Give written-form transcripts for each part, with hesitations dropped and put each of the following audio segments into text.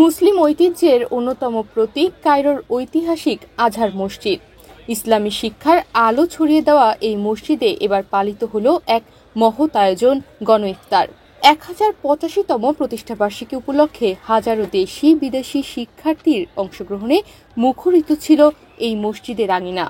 মুসলিম ঐতিহ্যের অন্যতম প্রতীক কায়রোর ঐতিহাসিক আজহার মসজিদ। ইসলামী শিক্ষার আলো ছড়িয়ে দেওয়া এই মসজিদে এবার পালিত হলো এক মহৎ আয়োজন, গণ ইফতার। 1085তম প্রতিষ্ঠাবার্ষিকী উপলক্ষে হাজারো দেশি বিদেশি শিক্ষার্থীর অংশগ্রহণে মুখরিত ছিল এই মসজিদের আঙিনা।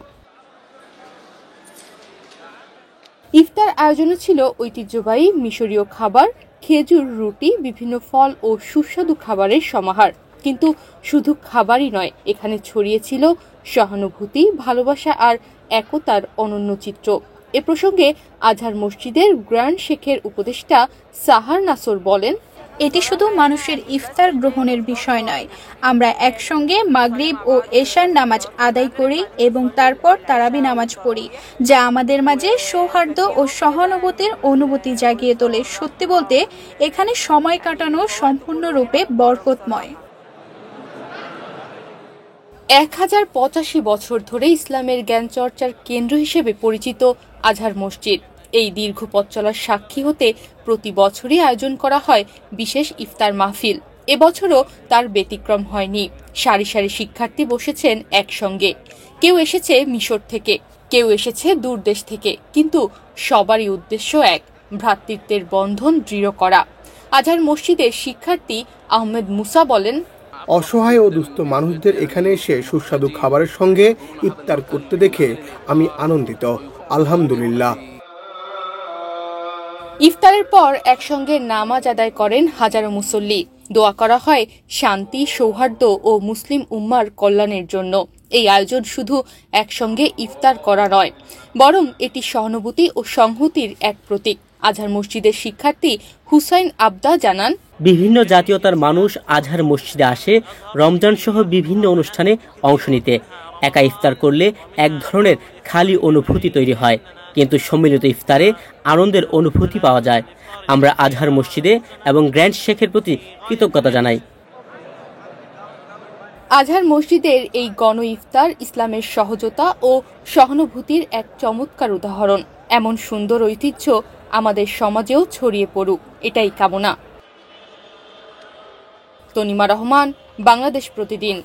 ইফতার আয়োজনে ছিল ঐতিহ্যবাহী মিশরীয় খাবার, খেজুর, রুটি, বিভিন্ন ফল ও সুস্বাদু খাবারের সমাহার। কিন্তু শুধু খাবারই নয়, এখানে ছড়িয়েছিল সহানুভূতি, ভালোবাসা আর একতার অনন্য চিত্র। এ প্রসঙ্গে আজহার মসজিদের গ্র্যান্ড শেখের উপদেষ্টা সাহার নাসর বলেন, এটি শুধু মানুষের ইফতার গ্রহণের বিষয় নয়, আমরা একসঙ্গে মাগরিব ও এশার নামাজ আদায় করি এবং তারপর তারাবি নামাজ পড়ি, যা আমাদের মাঝে সৌহার্দ্য ও সহানুভূতির অনুভূতি জাগিয়ে তোলে। সত্যি বলতে এখানে সময় কাটানো সম্পূর্ণরূপে বরকতময়। 1085 বছর ধরে ইসলামের জ্ঞান চর্চার কেন্দ্র হিসেবে পরিচিত আজহার মসজিদ এই দীর্ঘ পথ চলার সাক্ষী হতে প্রতি বছরই আয়োজন করা হয় বিশেষ ইফতার মাহফিল। এবছরও তার ব্যতিক্রম হয়নি। সারি সারি শিক্ষার্থী বসেছেন একসঙ্গে। কেউ এসেছে মিশর থেকে, কেউ এসেছে দূর দেশ থেকে, কিন্তু সবারই উদ্দেশ্য এক, ভ্রাতৃত্বের বন্ধন দৃঢ় করা। আজহার মসজিদের শিক্ষার্থী আহমেদ মুসা বলেন, অসহায় ও দুস্থ মানুষদের এখানে এসে সুস্বাদু খাবারের সঙ্গে ইফতার করতে দেখে আমি আনন্দিত, আলহামদুলিল্লাহ। ইফতারের পর একসঙ্গে নামাজ আদায় করেন হাজারো মুসল্লি। দোয়া করা হয় শান্তি, সৌহার্দ্য ও মুসলিম উম্মার কল্যাণের জন্য। এই আয়োজন শুধু একসঙ্গে ইফতার করা নয়, বরং এটি সহানুভূতি ও সংহতির এক প্রতীক। আজহার মসজিদের শিক্ষার্থী হুসাইন আবদা জানান, বিভিন্ন জাতীয়তার মানুষ আজহার মসজিদে আসে রমজান সহ বিভিন্ন অনুষ্ঠানে অংশ নিতে। একা ইফতার করলে এক ধরনের খালি অনুভূতি তৈরি হয়, কিন্তু সম্মিলিত ইফতারে আনন্দের অনুভূতি পাওয়া যায়। আমরা আজহার মসজিদে এবং গ্র্যান্ড শেখের প্রতি কৃতজ্ঞতা জানাই। আজহার মসজিদের এই গণ ইফতার ইসলামের সহজতা ও সহানুভূতির এক চমৎকার উদাহরণ। এমন সুন্দর ঐতিহ্য আমাদের সমাজেও ছড়িয়ে পড়ুক, এটাই কামনা। তনিমা রহমান, বাংলাদেশ প্রতিদিন।